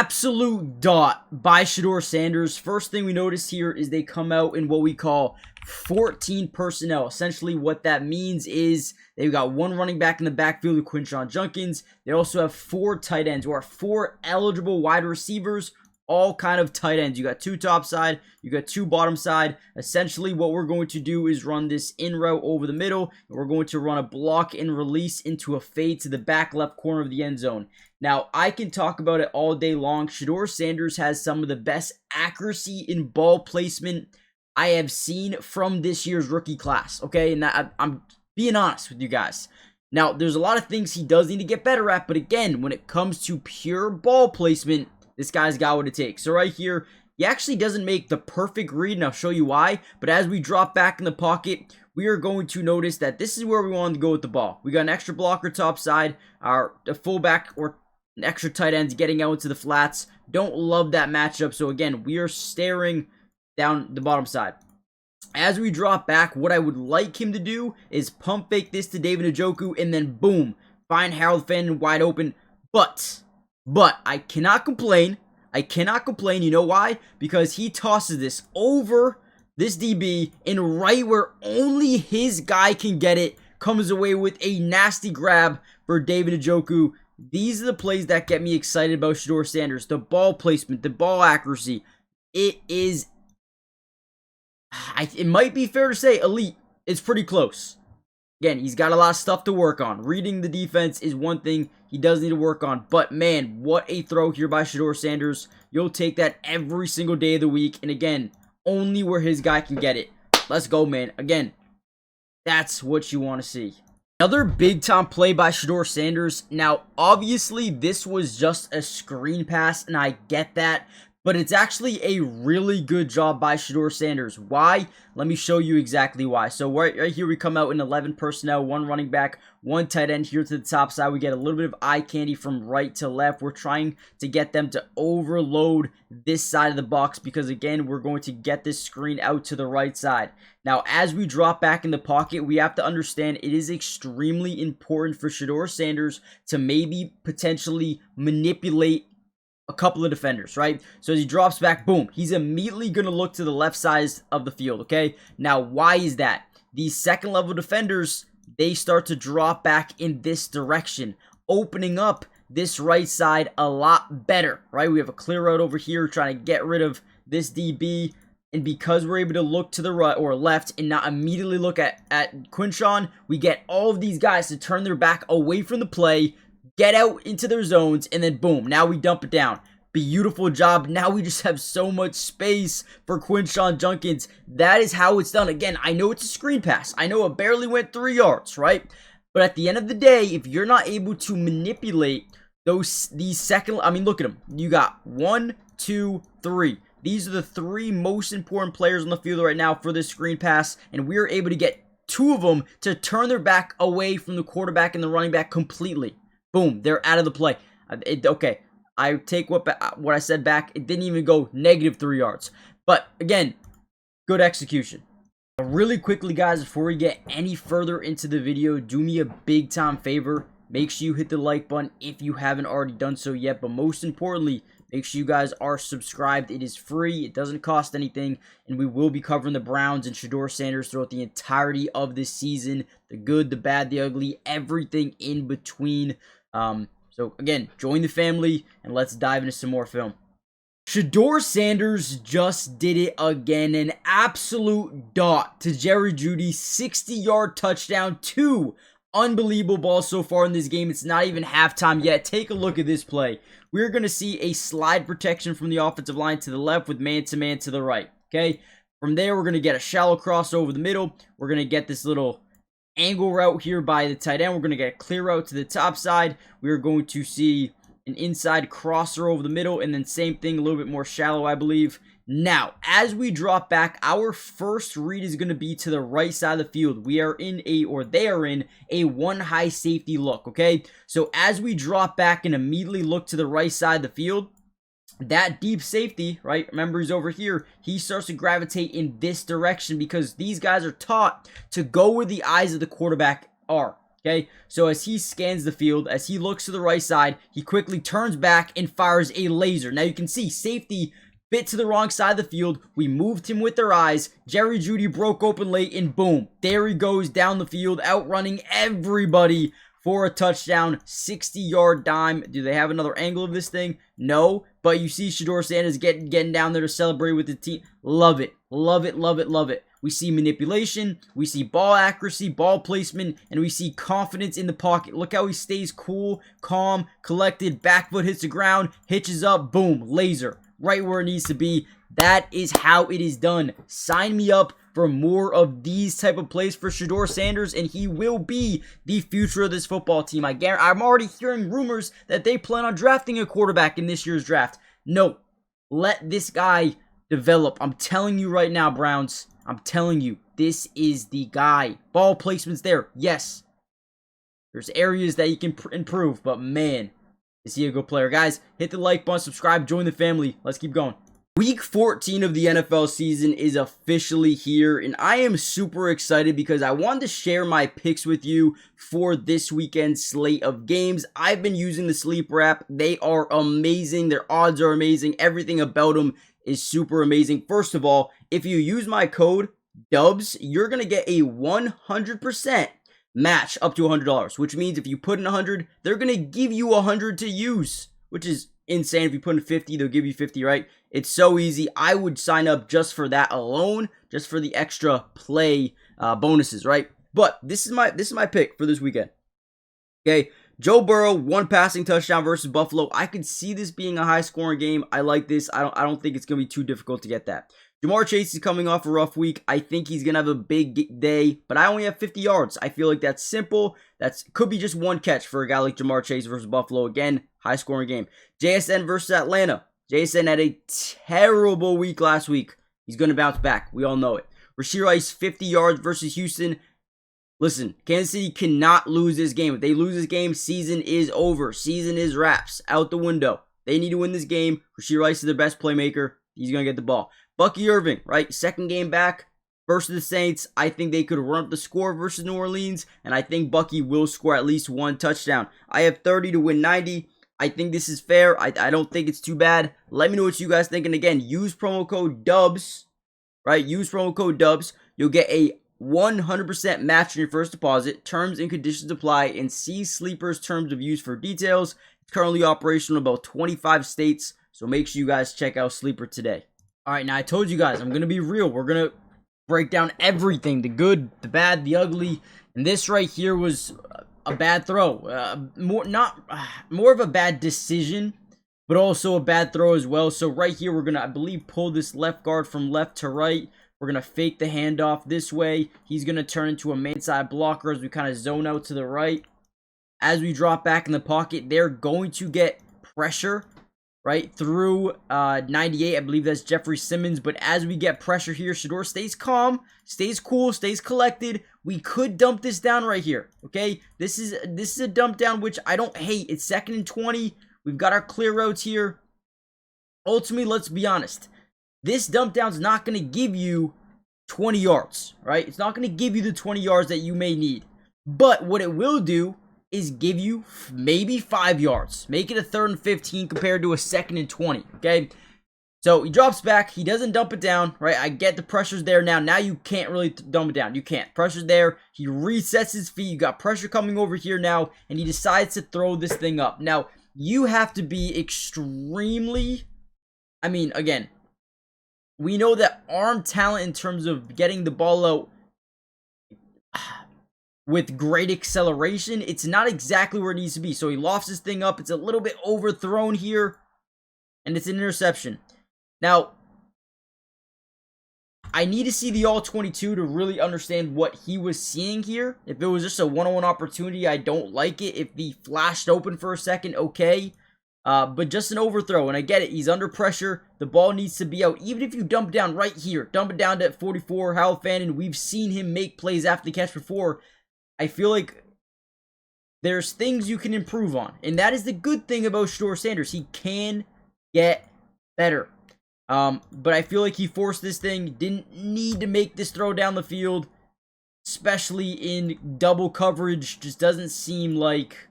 absolute dot by SHEDEUR Sanders. First thing we notice here is they come out in what we call 14 personnel. Essentially what that means is they've got one running back in the backfield with Quinshon Judkins. They also have 4 tight ends, or 4 eligible wide receivers, all kind of tight ends. You got 2 top side, you got 2 bottom side. Essentially what we're going to do is run this in route over the middle, and we're going to run a block and release into a fade to the back left corner of the end zone. Now, I can talk about it all day long. SHEDEUR Sanders has some of the best accuracy in ball placement I have seen from this year's rookie class, okay? And I'm being honest with you guys. Now, there's a lot of things he does need to get better at, but again, when it comes to pure ball placement, this guy's got what it takes. So right here, he actually doesn't make the perfect read, and I'll show you why. But as we drop back in the pocket, we are going to notice that this is where we wanted to go with the ball. We got an extra blocker top side, a fullback or an extra tight end getting out into the flats. Don't love that matchup. So again, we are staring down the bottom side. As we drop back, what I would like him to do is pump fake this to David Njoku, and then boom, find Harold Fannin wide open. But I cannot complain. I cannot complain. You know why? Because he tosses this over this DB, and right where only his guy can get it, comes away with a nasty grab for David Njoku. These are the plays that get me excited about SHEDEUR Sanders. The ball placement, the ball accuracy. It might be fair to say elite. It's pretty close. Again, he's got a lot of stuff to work on. Reading the defense is one thing he does need to work on. But man, what a throw here by SHEDEUR Sanders. You'll take that every single day of the week. And again, only where his guy can get it. Let's go, man. Again, that's what you want to see. Another big time play by SHEDEUR Sanders. Now, obviously, this was just a screen pass, and I get that. But it's actually a really good job by SHEDEUR Sanders. Why? Let me show you exactly why. So right here we come out in 11 personnel, 1 running back, 1 tight end here to the top side. We get a little bit of eye candy from right to left. We're trying to get them to overload this side of the box because, again, we're going to get this screen out to the right side. Now, as we drop back in the pocket, we have to understand it is extremely important for SHEDEUR Sanders to maybe potentially manipulate a couple of defenders, right? So as he drops back, boom, he's immediately going to look to the left side of the field, okay? Now, why is that? These second level defenders, they start to drop back in this direction, opening up this right side a lot better, right? We have a clear route over here trying to get rid of this DB, and because we're able to look to the right or left and not immediately look at Quinshon, we get all of these guys to turn their back away from the play, get out into their zones, and then boom, now we dump it down. Beautiful job. Now we just have so much space for Quinshon Judkins. That is how it's done. Again, I know it's a screen pass. I know it barely went 3 yards, right? But at the end of the day, if you're not able to manipulate these second, I mean, look at them. You got 1, 2, 3. These are the 3 most important players on the field right now for this screen pass, and we are able to get 2 of them to turn their back away from the quarterback and the running back completely. Boom, they're out of the play. Okay, I take what I said back. It didn't even go negative 3 yards. But again, good execution. Really quickly, guys, before we get any further into the video, do me a big time favor. Make sure you hit the like button if you haven't already done so yet. But most importantly, make sure you guys are subscribed. It is free. It doesn't cost anything. And we will be covering the Browns and SHEDEUR Sanders throughout the entirety of this season. The good, the bad, the ugly, everything in between. So again, join the family and let's dive into some more film. SHEDEUR Sanders just did it again. An absolute dot to Jerry Jeudy. 60-yard touchdown. 2 unbelievable balls so far in this game. It's not even halftime yet. Take a look at this play. We're going to see a slide protection from the offensive line to the left with man-to-man to the right. Okay. From there, we're going to get a shallow cross over the middle. We're going to get this little angle route here by the tight end. We're going to get a clear route to the top side. We are going to see an inside crosser over the middle, and then same thing, a little bit more shallow, I believe. Now, as we drop back, our first read is going to be to the right side of the field. We are in they are in a 1 high safety look, okay? So as we drop back and immediately look to the right side of the field, that deep safety, right, remember he's over here, he starts to gravitate in this direction because these guys are taught to go where the eyes of the quarterback are. Okay, so as he scans the field, as he looks to the right side, he quickly turns back and fires a laser. Now you can see safety bit to the wrong side of the field. We moved him with their eyes. Jerry Jeudy broke open late, and boom, there he goes down the field, outrunning everybody for a touchdown, 60-yard dime. Do they have another angle of this thing? No, but you see SHEDEUR Sanders getting down there to celebrate with the team. Love it, love it, love it, love it. We see manipulation, we see ball accuracy, ball placement, and we see confidence in the pocket. Look how he stays cool, calm, collected, back foot hits the ground, hitches up, boom, laser, right where it needs to be. That is how it is done. Sign me up for more of these type of plays for SHEDEUR Sanders, and he will be the future of this football team. I'm already hearing rumors that they plan on drafting a quarterback in this year's draft. No, let this guy develop. I'm telling you right now, Browns. I'm telling you, this is the guy. Ball placement's there. Yes. There's areas that he can improve, but man, is he a good player. Guys, hit the like button, subscribe, join the family. Let's keep going. Week 14 of the NFL season is officially here, and I am super excited because I wanted to share my picks with you for this weekend's slate of games. I've been using the Sleeper app. They are amazing. Their odds are amazing. Everything about them is super amazing. First of all, if you use my code DUBS, you're going to get a 100% match up to $100, which means if you put in 100, they're going to give you 100 to use, which is insane. If you put in 50, they'll give you 50, right? It's so easy. I would sign up just for that alone, just for the extra play bonuses, right? But this is my pick for this weekend. Okay, Joe Burrow, 1 passing touchdown versus Buffalo. I could see this being a high-scoring game. I like this. I don't think it's going to be too difficult to get that. Jamar Chase is coming off a rough week. I think he's going to have a big day, but I only have 50 yards. I feel like that's simple. That could be just one catch for a guy like Jamar Chase versus Buffalo. Again, high-scoring game. JSN versus Atlanta. JSN had a terrible week last week. He's going to bounce back. We all know it. Rashee Rice, 50 yards versus Houston. Listen, Kansas City cannot lose this game. If they lose this game, season is over. Season is wraps. Out the window. They need to win this game. Rashee Rice is their best playmaker. He's going to get the ball. Bucky Irving, right? Second game back versus the Saints. I think they could run up the score versus New Orleans, and I think Bucky will score at least 1 touchdown. I have 30 to win 90. I think this is fair. I don't think it's too bad. Let me know what you guys think. And again, use promo code DUBS, right? Use promo code DUBS. You'll get a 100% match on your first deposit. Terms and conditions apply, and see Sleeper's terms of use for details. It's currently operational in about 25 states, so make sure you guys check out Sleeper today. All right, now I told you guys, I'm going to be real. We're going to break down everything, the good, the bad, the ugly, and this right here was a bad throw. More of a bad decision, but also a bad throw as well. So right here, we're going to, I believe, pull this left guard from left to right. We're going to fake the handoff this way. He's going to turn into a main side blocker as we kind of zone out to the right. As we drop back in the pocket, they're going to get pressure, right, through 98. I believe that's Jeffrey Simmons. But as we get pressure here, SHEDEUR stays calm, stays cool, stays collected. We could dump this down right here, okay? This is a dump down, which I don't hate. It's 2nd and 20. We've got our clear routes here. Ultimately, let's be honest. This dump down is not going to give you 20 yards, right? It's not going to give you the 20 yards that you may need. But what it will do is give you maybe 5 yards. Make it a 3rd and 15 compared to a 2nd and 20, okay? So he drops back. He doesn't dump it down, right? I get the pressure's there now. Now you can't really dump it down. You can't. Pressure's there. He resets his feet. You got pressure coming over here now, and he decides to throw this thing up. Now, you have to be extremely, I mean, again, we know that arm talent in terms of getting the ball out with great acceleration, it's not exactly where it needs to be. So he lofts this thing up. It's a little bit overthrown here, and it's an interception. Now, I need to see the all-22 to really understand what he was seeing here. If it was just a one-on-one opportunity, I don't like it. If he flashed open for a second, okay. But just an overthrow, and I get it. He's under pressure. The ball needs to be out. Even if you dump down right here, dump it down to 44, Hal Fannin, we've seen him make plays after the catch before. I feel like there's things you can improve on, and that is the good thing about SHEDEUR Sanders. He can get better. But I feel like he forced this thing, didn't need to make this throw down the field. especially in double coverage. Just doesn't seem like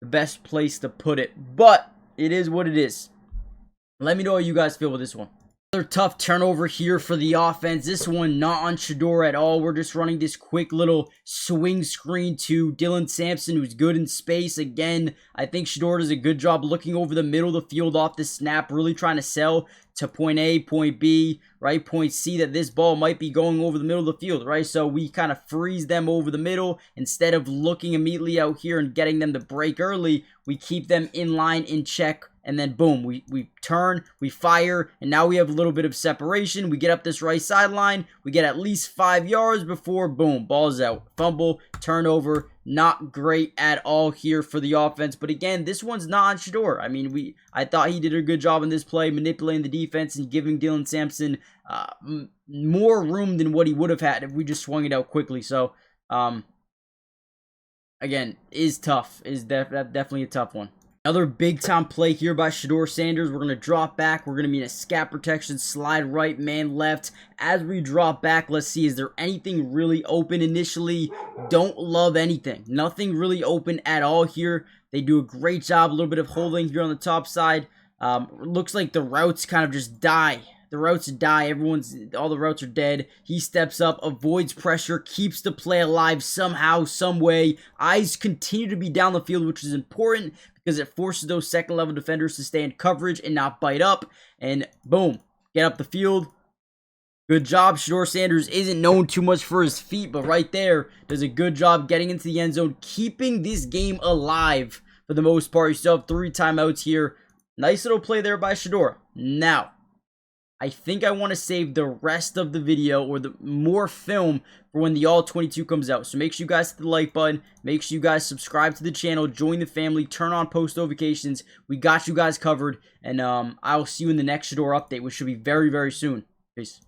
the best place to put it, but it is what it is. Let me know how you guys feel with this one. Another tough turnover here for the offense. This one not on SHEDEUR at all. We're just running this quick little swing screen to Dylan Sampson, who's good in space. Again, I think SHEDEUR does a good job looking over the middle of the field off the snap, really trying to sell to point A, point B, right, point C, that this ball might be going over the middle of the field, right? So we kind of freeze them over the middle. Instead of looking immediately out here and getting them to break early, we keep them in line, in check, and then boom, we turn, we fire, and now we have a little bit of separation. We get up this right sideline, we get at least 5 yards before, boom, ball's out. Fumble, turnover, not great at all here for the offense. But again, this one's not on SHEDEUR. I mean, I thought he did a good job in this play, manipulating the defense and giving Dylan Sampson more room than what he would have had if we just swung it out quickly. So, again, is tough. Is definitely a tough one. Another big-time play here by SHEDEUR Sanders. We're going to drop back. We're going to be in a scat protection, slide right, man left. As we drop back, let's see, is there anything really open initially? Don't love anything. Nothing really open at all here. They do a great job, a little bit of holding here on the top side. Looks like the routes kind of just die. The routes die. All the routes are dead. He steps up, avoids pressure, keeps the play alive somehow, some way. Eyes continue to be down the field, which is important because it forces those second level defenders to stay in coverage and not bite up. And boom, get up the field. Good job. SHEDEUR Sanders isn't known too much for his feet, but right there does a good job getting into the end zone, keeping this game alive for the most part. You still have 3 timeouts here. Nice little play there by SHEDEUR. Now, I think I want to save the rest of the video or the more film for when the All 22 comes out. So make sure you guys hit the like button. Make sure you guys subscribe to the channel. Join the family. Turn on post notifications. We got you guys covered. And I will see you in the next SHEDEUR update, which should be very, very soon. Peace.